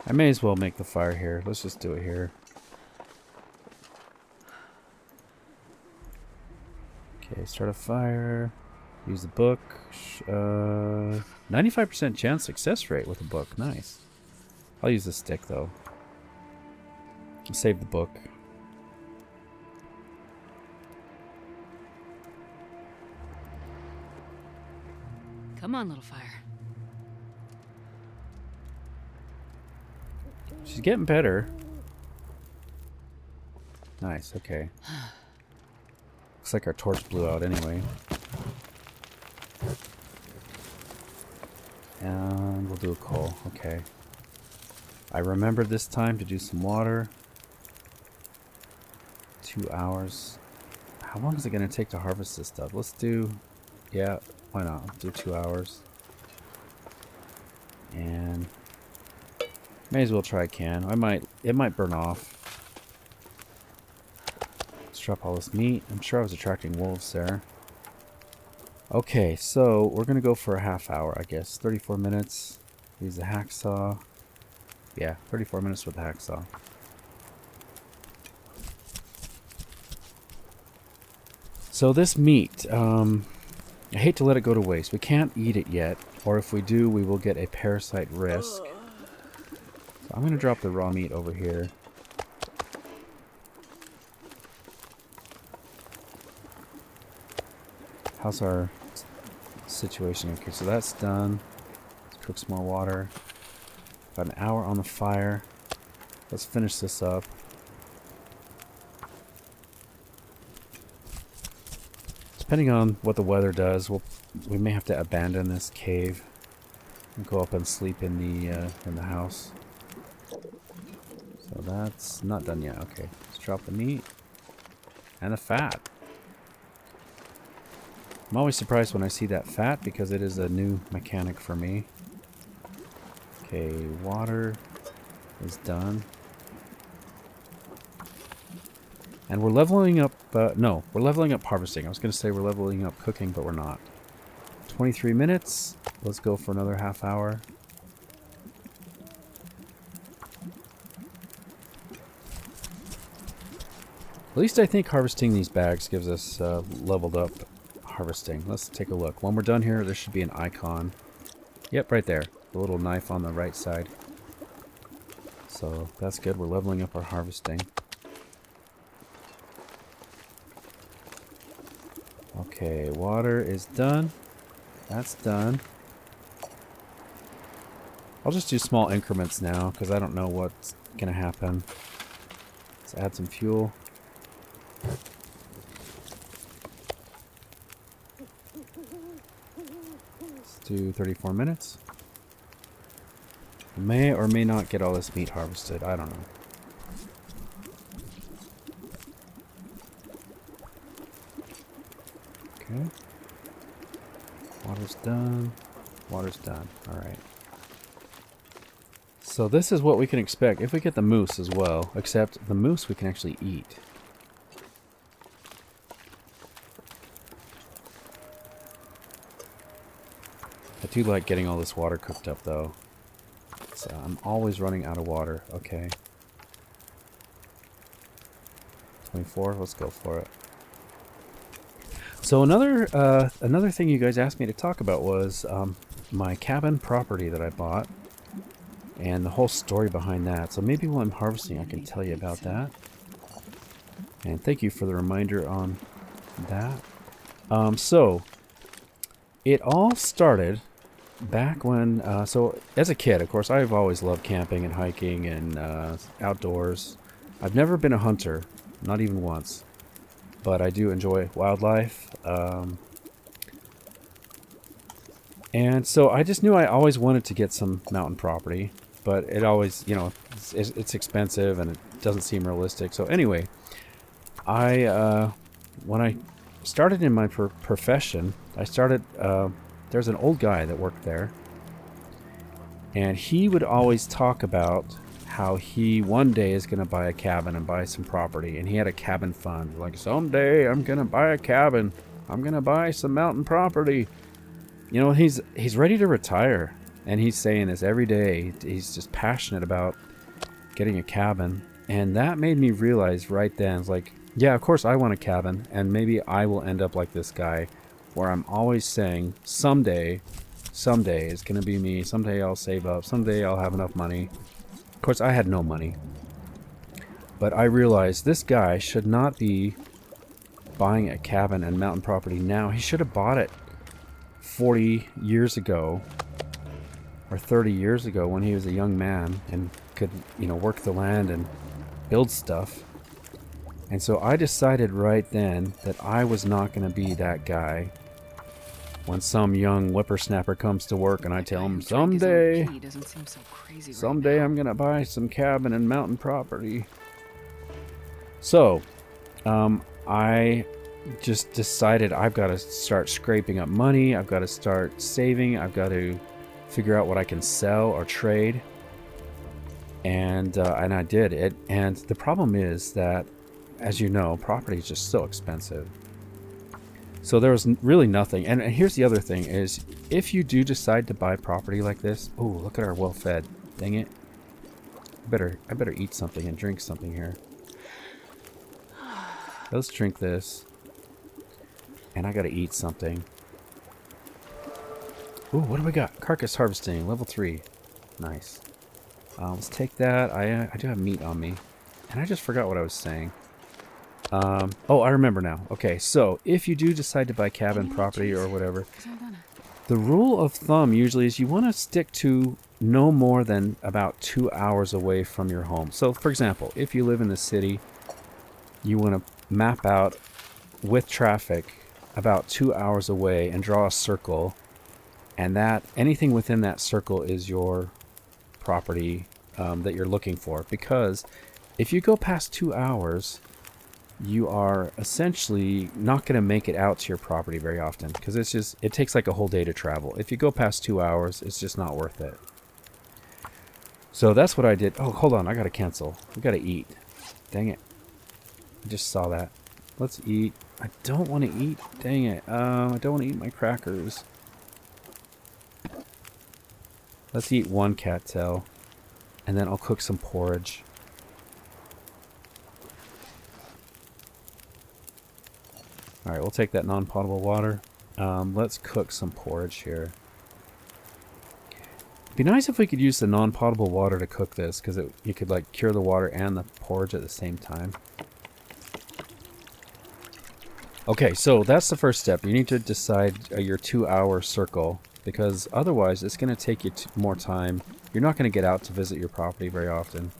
I may as well make the fire here. Let's just do it here. Okay, start a fire. Use the book. 95% chance success rate with the book. Nice. I'll use the stick though. Save the book. Come on, little fire. She's getting better. Nice, okay. Looks like our torch blew out anyway. And we'll do a coal, okay. I remembered this time to do some water. 2 hours. How long is it going to take to harvest this stuff? Let's do... yeah, why not? Let's do 2 hours. And... may as well try a can. It might burn off. Let's drop all this meat. I'm sure I was attracting wolves there. Okay, so we're going to go for a half hour, I guess. 34 minutes. Use the hacksaw. Yeah, 34 minutes with the hacksaw. So this meat, I hate to let it go to waste. We can't eat it yet, or if we do, we will get a parasite risk. So I'm going to drop the raw meat over here. How's our situation? Okay, so that's done. Let's cook some more water. About an hour on the fire. Let's finish this up. Depending on what the weather does, we may have to abandon this cave and go up and sleep in the house. So that's not done yet. Okay, let's drop the meat and the fat. I'm always surprised when I see that fat because it is a new mechanic for me. Okay, water is done. And we're leveling up, no, we're leveling up harvesting. I was going to say we're leveling up cooking, but we're not. 23 minutes. Let's go for another half hour. At least I think harvesting these bags gives us leveled up harvesting. Let's take a look. When we're done here, there should be an icon. Yep, right there. The little knife on the right side. So that's good. We're leveling up our harvesting. Okay, water is done. That's done. I'll just do small increments now because I don't know what's going to happen. Let's add some fuel. Let's do 34 minutes. May or may not get all this meat harvested. I don't know. Okay. Water's done. Water's done. Alright. So this is what we can expect if we get the moose as well. Except the moose we can actually eat. I do like getting all this water cooked up, though. So I'm always running out of water. Okay. 24. Let's go for it. So another thing you guys asked me to talk about was my cabin property that I bought, and the whole story behind that. So maybe while I'm harvesting, I can tell you about that. And thank you for the reminder on that. So it all started back when, so as a kid, of course, I've always loved camping and hiking and outdoors. I've never been a hunter, not even once, but I do enjoy wildlife. And so I just knew I always wanted to get some mountain property, but it always, you know, it's expensive and it doesn't seem realistic. So anyway, when I started in my profession, I started, there's an old guy that worked there, and he would always talk about how he one day is going to buy a cabin and buy some property, and he had a cabin fund. Like, someday I'm going to buy a cabin. I'm going to buy some mountain property. You know, he's ready to retire, and he's saying this every day. He's just passionate about getting a cabin, and that made me realize right then, it's like, yeah, of course I want a cabin, and maybe I will end up like this guy, where I'm always saying, someday it's going to be me, someday I'll save up, someday I'll have enough money. Of course, I had no money, but I realized this guy should not be buying a cabin and mountain property now. He should have bought it 40 years ago or 30 years ago when he was a young man and could, you know, work the land and build stuff. And so I decided right then that I was not going to be that guy when some young whippersnapper comes to work and I tell him, someday I'm going to buy some cabin and mountain property. So I just decided I've got to start scraping up money. I've got to start saving. I've got to figure out what I can sell or trade. And I did it. And the problem is that, as you know, property is just so expensive. So there was really nothing. And here's the other thing is, if you do decide to buy property like this, oh, look at our well-fed. Dang it. I better eat something and drink something here. Let's drink this. And I gotta eat something. Ooh, what do we got? Carcass harvesting, level 3. Nice. Let's take that. I do have meat on me. And I just forgot what I was saying. Oh, I remember now. Okay, so if you do decide to buy cabin property or whatever, the rule of thumb usually is you want to stick to no more than about 2 hours away from your home. So, for example, if you live in the city, you want to map out with traffic about 2 hours away and draw a circle, and that anything within that circle is your property that you're looking for. Because if you go past 2 hours, you are essentially not going to make it out to your property very often, because it takes like a whole day to travel. If you go past 2 hours, it's just not worth it. So that's what I did. Oh, hold on, I gotta cancel. We gotta eat. Dang it. I just saw that. Let's eat. I don't want to eat. Dang it. I don't want to eat my crackers. Let's eat one cattail, and then I'll cook some porridge. Alright, we'll take that non-potable water. Let's cook some porridge here. It'd be nice if we could use the non-potable water to cook this, because you could like cure the water and the porridge at the same time. Okay, so that's the first step. You need to decide your 2 hour circle, because otherwise it's going to take you more time. You're not going to get out to visit your property very often.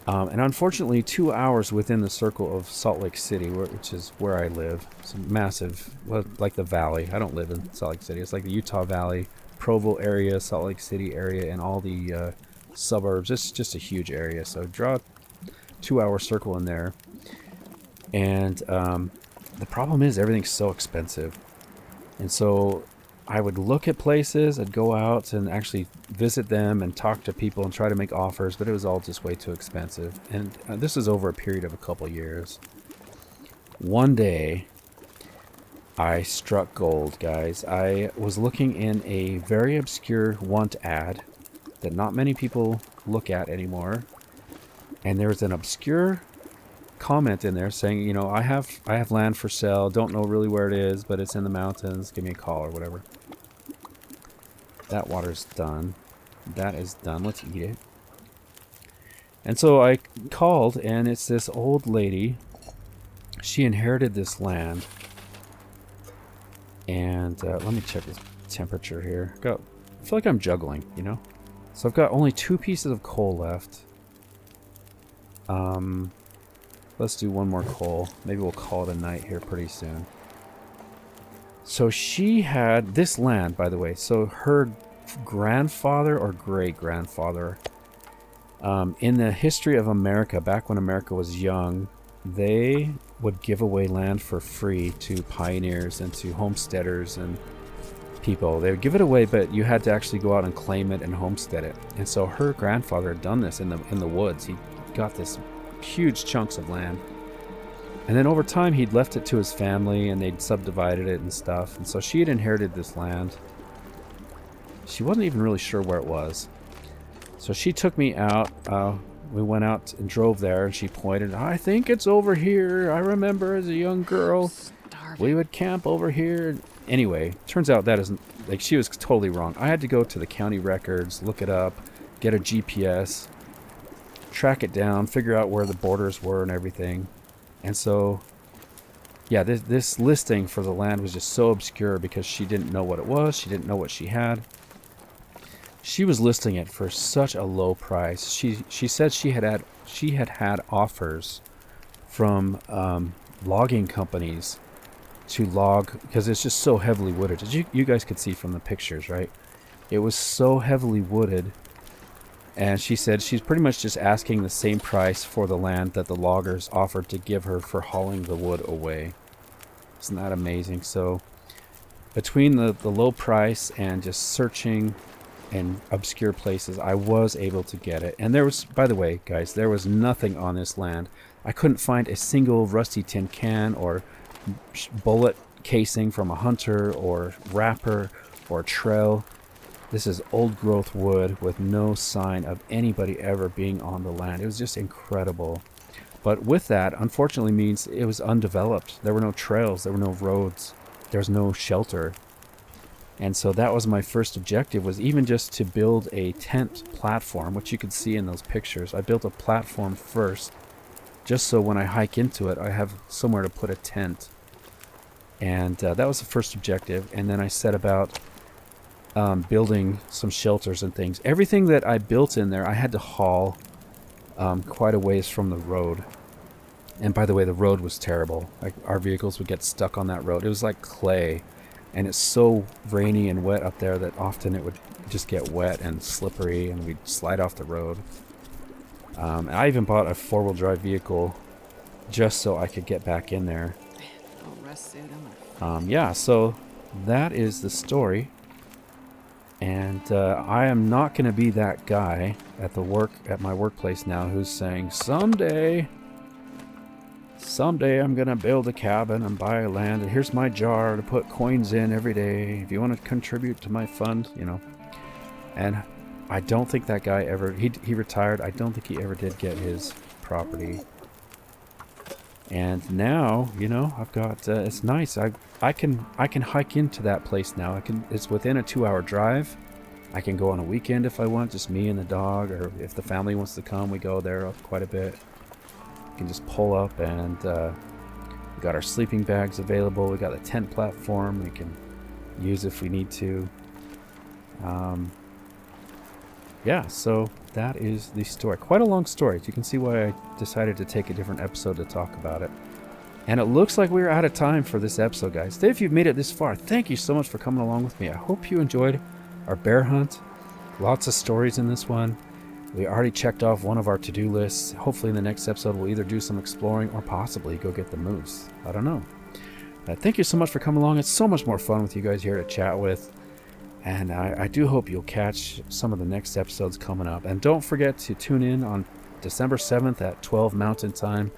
And unfortunately, 2 hours within the circle of Salt Lake City, which is where I live, it's massive, well, like the valley. I don't live in Salt Lake City. It's like the Utah Valley, Provo area, Salt Lake City area, and all the suburbs. It's just a huge area. So draw a 2 hour circle in there. And the problem is everything's so expensive. And so I would look at places, I'd go out and actually visit them and talk to people and try to make offers, but it was all just way too expensive. And this is over a period of a couple years. One day, I struck gold, guys. I was looking in a very obscure want ad that not many people look at anymore. And there was an obscure comment in there saying, you know, I have land for sale. Don't know really where it is, but it's in the mountains. Give me a call or whatever. That water's done. That is done. Let's eat it. And so I called, and it's this old lady. She inherited this land. And let me check the temperature here. I feel like I'm juggling, you know? So I've got only 2 pieces of coal left. Let's do one more coal. Maybe we'll call it a night here pretty soon. So she had this land, by the way. So her grandfather or great-grandfather, in the history of America, back when America was young, they would give away land for free to pioneers and to homesteaders and people. They would give it away, but you had to actually go out and claim it and homestead it. And so her grandfather had done this in the woods. He got this huge chunks of land. And then over time, he'd left it to his family, and they'd subdivided it and stuff. And so she had inherited this land. She wasn't even really sure where it was. So she took me out. We went out and drove there, and she pointed, I think it's over here. I remember as a young girl, we would camp over here. Anyway, turns out that isn't, like, she was totally wrong. I had to go to the county records, look it up, get a GPS, track it down, figure out where the borders were and everything. And so, yeah, this listing for the land was just so obscure because she didn't know what it was. She didn't know what she had. She was listing it for such a low price. She said she had offers from logging companies to log, because it's just so heavily wooded. As you guys could see from the pictures, right? It was so heavily wooded. And she said she's pretty much just asking the same price for the land that the loggers offered to give her for hauling the wood away. Isn't that amazing? So between the low price and just searching in obscure places, I was able to get it. And there was, by the way, guys, there was nothing on this land. I couldn't find a single rusty tin can or bullet casing from a hunter or wrapper or trail. This is old growth wood with no sign of anybody ever being on the land. It was just incredible. But with that, unfortunately, means it was undeveloped. There were no trails. There were no roads. There was no shelter. And so that was my first objective, was even just to build a tent platform, which you could see in those pictures. I built a platform first, just so when I hike into it, I have somewhere to put a tent. And that was the first objective. And then I set about building some shelters and things. Everything that I built in there, I had to haul quite a ways from the road. And by the way, the road was terrible. Like, our vehicles would get stuck on that road. It was like clay. And it's so rainy and wet up there that often it would just get wet and slippery, and we'd slide off the road. And I even bought a 4-wheel drive vehicle just so I could get back in there. Oh, rest suit, I'm Yeah, so that is the story. And I am not going to be that guy at my workplace now who's saying, someday I'm going to build a cabin and buy land, and here's my jar to put coins in every day if you want to contribute to my fund, you know. And I don't think that guy ever, he retired. I don't think he ever did get his property. And now, you know, I've got, it's nice. I can hike into that place now. It's within a 2-hour drive. I can go on a weekend if I want, just me and the dog, or if the family wants to come, we go there quite a bit. We can just pull up, and we got our sleeping bags available. We got a tent platform we can use if we need to. Yeah, so that is the story. Quite a long story. You can see why I decided to take a different episode to talk about it. And it looks like we're out of time for this episode, guys. If you've made it this far, thank you so much for coming along with me. I hope you enjoyed our bear hunt. Lots of stories in this one. We already checked off one of our to-do lists. Hopefully in the next episode we'll either do some exploring or possibly go get the moose. I don't know. Thank you so much for coming along. It's so much more fun with you guys here to chat with. And I do hope you'll catch some of the next episodes coming up. And don't forget to tune in on December 7th at 12 Mountain Time.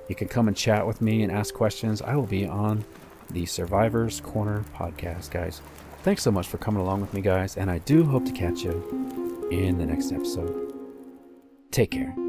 You can come and chat with me and ask questions. I will be on the Survivors Corner podcast, guys. Thanks so much for coming along with me, guys, and I do hope to catch you in the next episode. Take care.